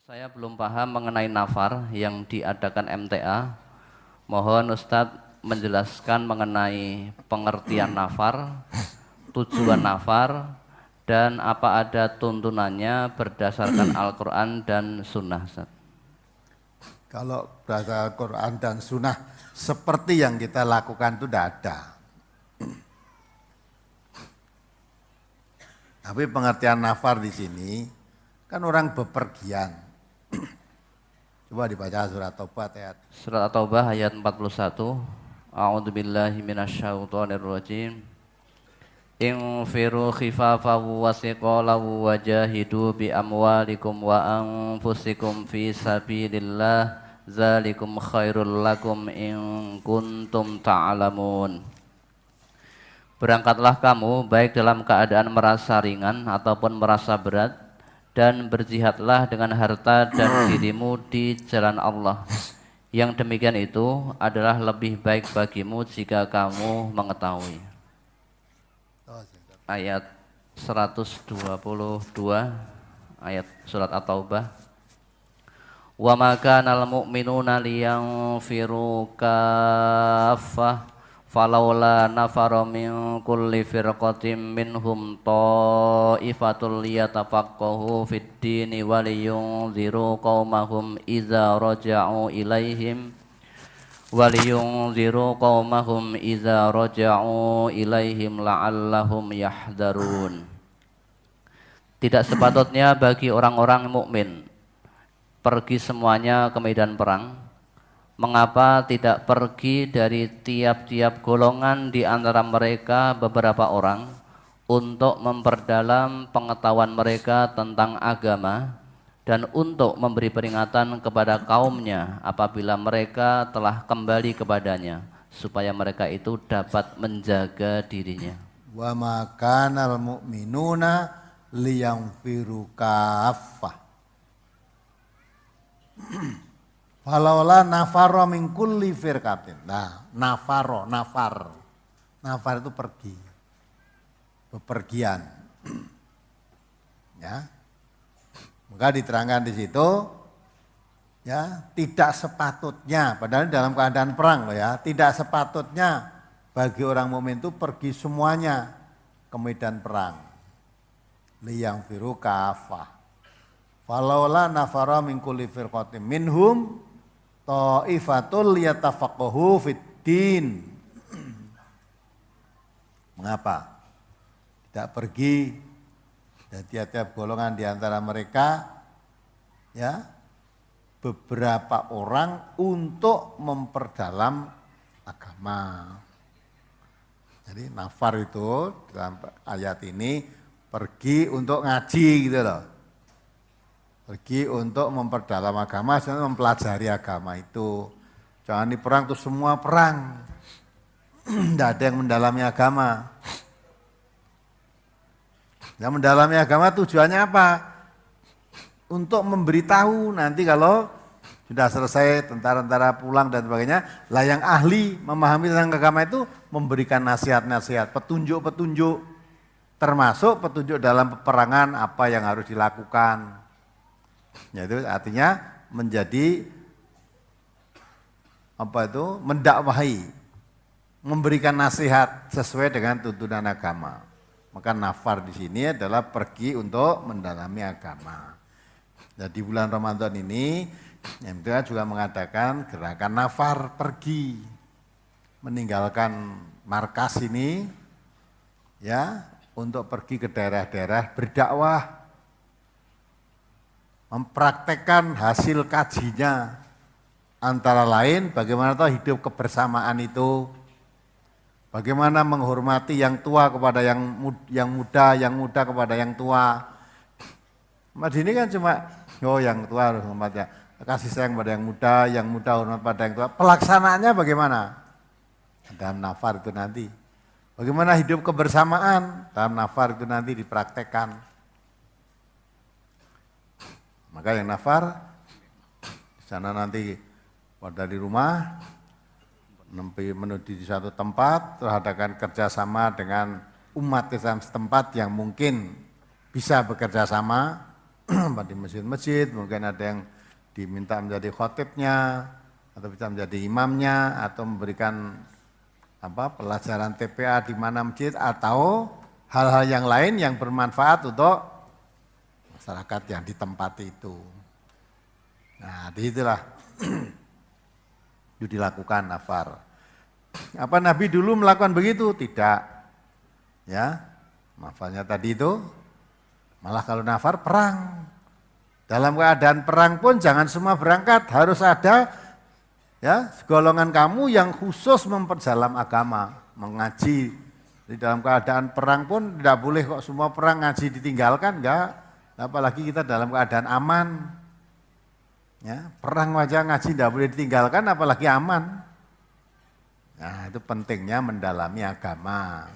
Saya belum paham mengenai nafar yang diadakan MTA. Mohon Ustadz menjelaskan mengenai pengertian nafar, tujuan nafar, dan apa ada tuntunannya berdasarkan Al-Quran dan Sunnah. Ustadz. Kalau berdasarkan Al-Quran dan Sunnah seperti yang kita lakukan itu tidak ada. Tapi pengertian nafar di sini kan orang bepergian. Coba dibaca surat Taubah ayat. Surat At-Taubah ayat 41. A'udzubillahi minasyaitonirrajim. Infiru khifafa wa siqala wajahidu bi amwalikum wa anfusikum fi sabilillah zalikum khairul lakum in kuntum ta'lamun. Berangkatlah kamu baik dalam keadaan merasa ringan ataupun merasa berat, dan berjihadlah dengan harta dan dirimu di jalan Allah. Yang demikian itu adalah lebih baik bagimu jika kamu mengetahui. Ayat 122 ayat surat At-Taubah. Wa ma kana al-mu'minuna liyanfiru kaffah falaula nafara min kulli firqatin minhum ta'ifatul liyatafaqahu fid dini waliyunziru qaumahum idza raja'u ilaihim la'allahum yahdharun. Tidak sepatutnya bagi orang-orang mukmin pergi semuanya ke medan perang. Mengapa tidak pergi dari tiap-tiap golongan di antara mereka beberapa orang untuk memperdalam pengetahuan mereka tentang agama dan untuk memberi peringatan kepada kaumnya apabila mereka telah kembali kepadanya supaya mereka itu dapat menjaga dirinya. Wa ma kanal mu'minuna liyanfiru kaffah. Falaula nafaro min kulli firqatin. Nah, nafar. Nafar itu pergi. Bepergian. Ya. Maka diterangkan di situ ya, tidak sepatutnya padahal dalam keadaan perang loh ya, tidak sepatutnya bagi orang mukmin itu pergi semuanya ke medan perang. Liyanfiru kafah. Falaula nafara min kulli firqatin minhum ta'ifatul liyatafaqahu fid din. Mengapa tidak pergi dan tiap-tiap golongan di antara mereka ya beberapa orang untuk memperdalam agama. Jadi nafar itu dalam ayat ini pergi untuk ngaji gitu loh. Pergi untuk memperdalam agama, mempelajari agama itu. Jangan di perang tuh semua perang. Tidak ada yang mendalami agama. Yang mendalami agama tujuannya apa? Untuk memberitahu nanti kalau sudah selesai tentara-tentara pulang dan sebagainya, lah yang ahli memahami tentang agama itu memberikan nasihat-nasihat, petunjuk-petunjuk, termasuk petunjuk dalam peperangan apa yang harus dilakukan. Yaitu artinya menjadi apa itu? Mendakwahi, memberikan nasihat sesuai dengan tuntunan agama. Maka nafar di sini adalah pergi untuk mendalami agama. Nah, di bulan Ramadan ini MTA juga mengadakan gerakan nafar pergi, meninggalkan markas ini ya untuk pergi ke daerah-daerah berdakwah, mempraktekkan hasil kajinya, antara lain bagaimana hidup kebersamaan itu, bagaimana menghormati yang tua kepada yang muda, yang muda kepada yang tua. Mas ini kan cuma yang tua harus hormat ya, kasih sayang pada yang muda hormat pada yang tua. Pelaksanaannya bagaimana? Dalam nafar itu nanti. Bagaimana hidup kebersamaan? Dalam nafar itu nanti dipraktekkan. Maka yang nafar di sana nanti pada di rumah menuju di suatu tempat, terus adakan kerjasama dengan umat Islam setempat yang mungkin bisa bekerja sama di masjid-masjid, mungkin ada yang diminta menjadi khotibnya, atau bisa menjadi imamnya, atau memberikan pelajaran TPA di mana masjid, atau hal-hal yang lain yang bermanfaat untuk masyarakat yang di tempat itu. Nah, disitulah itu dilakukan nafar. Apa Nabi dulu melakukan begitu? Tidak. Ya, nafalnya tadi itu malah kalau nafar perang. Dalam keadaan perang pun jangan semua berangkat, harus ada ya golongan kamu yang khusus memperdalam agama, mengaji. Di dalam keadaan perang pun tidak boleh kok semua perang ngaji ditinggalkan, enggak. Apalagi kita dalam keadaan aman. Ya, perang wajah ngaji tidak boleh ditinggalkan, apalagi aman. Nah, itu pentingnya mendalami agama.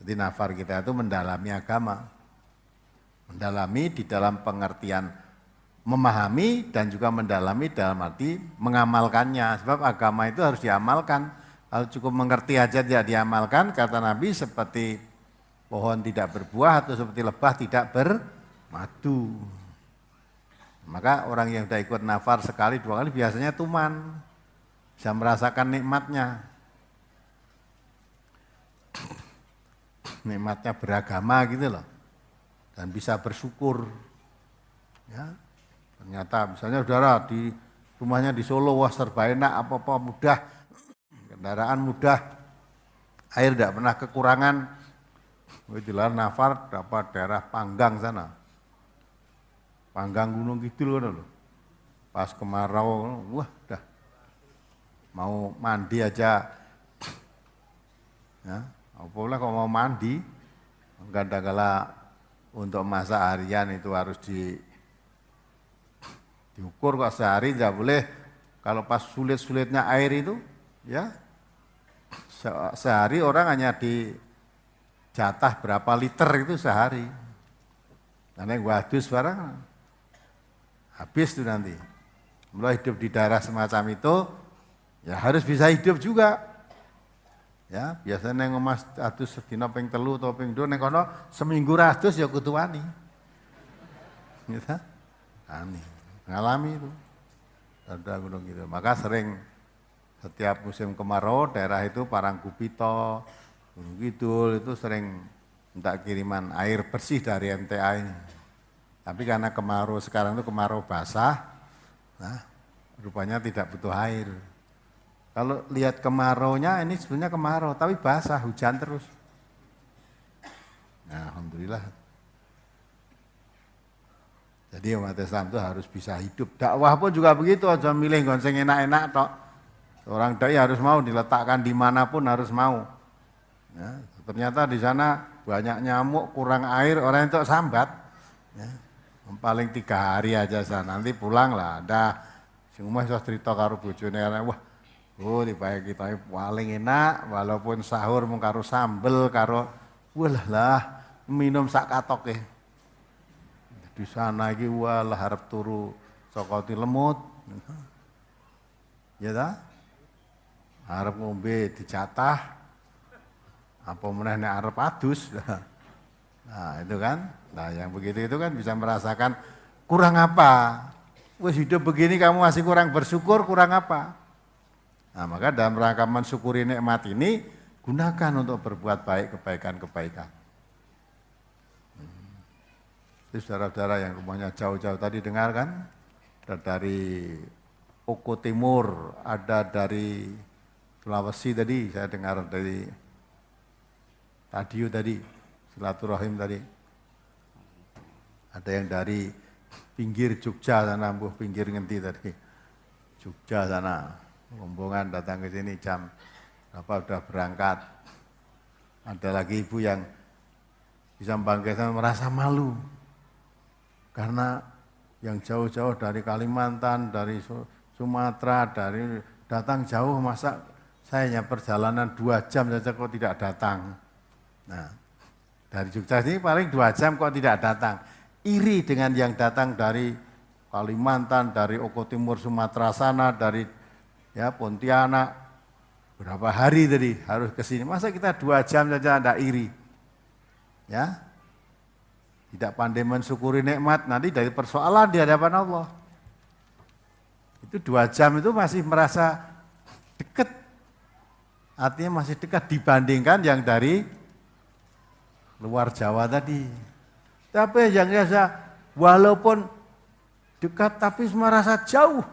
Jadi nafar kita itu mendalami agama. Mendalami di dalam pengertian memahami dan juga mendalami dalam arti mengamalkannya. Sebab agama itu harus diamalkan. Kalau cukup mengerti aja tidak diamalkan, kata Nabi seperti pohon tidak berbuah atau seperti lebah tidak bermadu. Maka orang yang sudah ikut nafar sekali dua kali biasanya tuman. Bisa merasakan nikmatnya. Nikmatnya beragama gitu loh. Dan bisa bersyukur. Ya. Ternyata misalnya saudara di rumahnya di Solo, wah serba enak, apa-apa mudah. Kendaraan mudah. Air tidak pernah kekurangan. Itulah nafar dapat daerah Panggang sana. Panggang Gunung Kidul kan loh. Pas kemarau, wah dah. Mau mandi aja, ya, apalagi kalau mau mandi, kadang-kala untuk masa harian itu harus diukur kok sehari tidak boleh. Kalau pas sulit-sulitnya air itu, ya sehari orang hanya dijatah berapa liter itu sehari. Karena wadus barang habis itu nanti. Mulai hidup di daerah semacam itu. Ya harus bisa hidup juga. Ya, biasanya neng omas atus sedina ping 3 atau ping 2 neng kono seminggu ratus ya kudu wani. Gitu. Ani, ngalami itu. Ada gunung gitu. Maka sering setiap musim kemarau daerah itu Parangkupito, Gunung Kidul itu sering minta kiriman air bersih dari MTA ini. Tapi karena kemarau sekarang itu kemarau basah, nah rupanya tidak butuh air. Kalau lihat kemaraunya ini sebenarnya kemarau, tapi basah, hujan terus. Nah, alhamdulillah. Jadi umat Islam itu harus bisa hidup. Dakwah pun juga begitu, aja milih gonceng enak-enak tok. Orang dai harus mau diletakkan dimanapun harus mau. Ya, ternyata di sana banyak nyamuk, kurang air, orang itu sambat. Ya, paling 3 hari aja sana, nanti pulang lah. Ada sing umah iso cerita karo bojone, wah. Oh, dibayar kita paling enak, walaupun sahur mung karo sambel, karo walah minum sak katok di sana iki walah harap turu saka lemut. Ya ta? Harap ngombe dijatah. Apa meneh nek arep adus. Nah, itu kan. Nah, yang begitu itu kan bisa merasakan kurang apa? Wis hidup begini kamu masih kurang bersyukur, kurang apa? Nah, maka dalam rangka mensyukuri nikmat ini, gunakan untuk berbuat baik, kebaikan-kebaikan. Jadi saudara-saudara yang rumahnya jauh-jauh tadi dengar kan? Ada dari Oko Timur, ada dari Sulawesi tadi, saya dengar dari Tadio tadi, silaturahim tadi. Ada yang dari pinggir Jogja sana, pinggir ngenti tadi. Jogja sana. Rombongan datang ke sini jam berapa udah berangkat. Ada lagi ibu yang bisa membangkitkan merasa malu karena yang jauh-jauh dari Kalimantan, dari Sumatera, dari datang jauh, masa saya hanya perjalanan 2 jam saja kok tidak datang. Nah, dari Jogja ini paling 2 jam kok tidak datang. Iri dengan yang datang dari Kalimantan, dari Oko Timur Sumatera sana, dari ya Pontianak, berapa hari tadi harus ke sini. Masa kita 2 jam saja ada iri? Ya, tidak pandai mensyukuri nikmat, nanti dari persoalan di hadapan Allah. Itu 2 jam itu masih merasa dekat. Artinya masih dekat dibandingkan yang dari luar Jawa tadi. Tapi yang biasa, walaupun dekat tapi merasa jauh.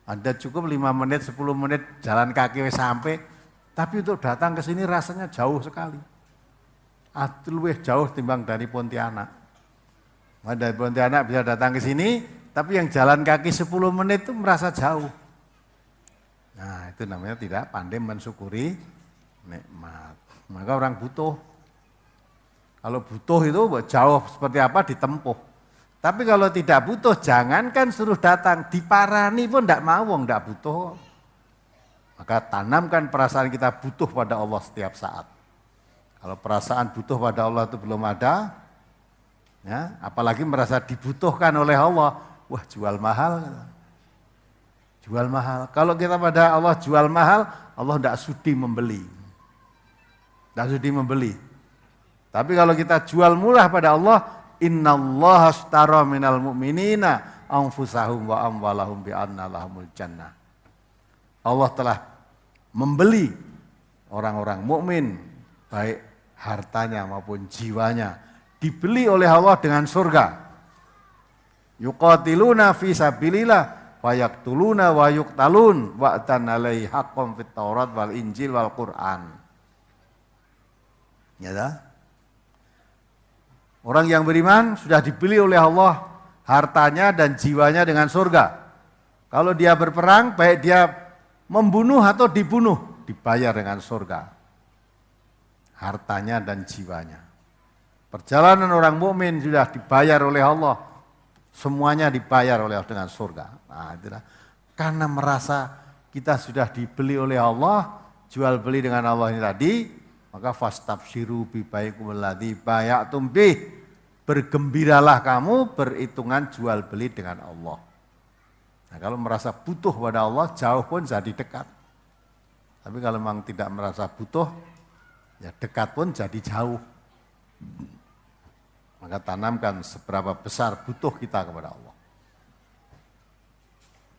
Anda cukup 5 menit, 10 menit jalan kaki sampai, tapi untuk datang ke sini rasanya jauh sekali. Lebih jauh timbang dari Pontianak. Dari Pontianak bisa datang ke sini, tapi yang jalan kaki 10 menit itu merasa jauh. Nah, itu namanya tidak pandai mensyukuri nikmat. Maka orang butuh. Kalau butuh itu jauh seperti apa ditempuh. Tapi kalau tidak butuh, jangankan suruh datang, diparani pun tidak mau, tidak butuh. Maka tanamkan perasaan kita butuh pada Allah setiap saat. Kalau perasaan butuh pada Allah itu belum ada, ya, apalagi merasa dibutuhkan oleh Allah, wah jual mahal. Jual mahal. Kalau kita pada Allah jual mahal, Allah tidak sudi membeli. Tidak sudi membeli. Tapi kalau kita jual murah pada Allah, innallaha ashtara minal mu'minina anfusahum wa amwalahum bi anna lahumul jannah. Allah telah membeli orang-orang mukmin, baik hartanya maupun jiwanya, dibeli oleh Allah dengan surga. Yuqatiluna fi sabilillah fayaktuluna wa yuqtalun wa'tan alaihi haqqan fit Taurat wal Injil wal Quran. Ya dah? Orang yang beriman sudah dibeli oleh Allah hartanya dan jiwanya dengan surga. Kalau dia berperang, baik dia membunuh atau dibunuh, dibayar dengan surga. Hartanya dan jiwanya. Perjalanan orang mukmin sudah dibayar oleh Allah. Semuanya dibayar oleh Allah dengan surga. Nah, itulah. Karena merasa kita sudah dibeli oleh Allah, jual beli dengan Allah ini tadi, maka fastabsyiru bi baikum alladzi bay'atum bih. Bergembiralah kamu berhitungan jual beli dengan Allah. Nah, kalau merasa butuh pada Allah, jauh pun jadi dekat. Tapi kalau memang tidak merasa butuh, ya dekat pun jadi jauh. Maka tanamkan seberapa besar butuh kita kepada Allah.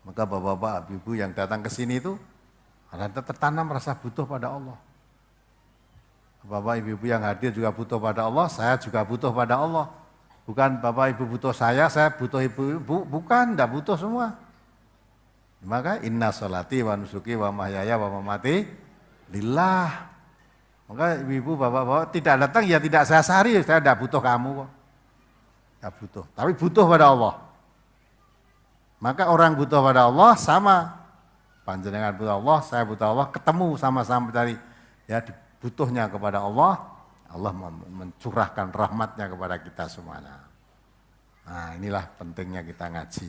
Maka bapak-bapak, ibu-ibu yang datang ke sini itu, ada tertanam rasa butuh pada Allah. Bapak ibu-ibu yang hadir juga butuh pada Allah, saya juga butuh pada Allah. Bukan bapak ibu butuh saya butuh ibu-ibu, bukan, tidak butuh semua. Maka inna sholati wa nusuki wa mahyaya wa mamati lillah. Maka ibu-ibu bapak-bapak tidak datang ya tidak saya sehari, saya tidak butuh kamu kok. Tidak butuh, tapi butuh pada Allah. Maka orang butuh pada Allah sama. Panjenengan butuh Allah, saya butuh Allah, ketemu sama-sama dari ya butuhnya kepada Allah, Allah mencurahkan rahmatnya kepada kita semuanya. Nah, inilah pentingnya kita ngaji.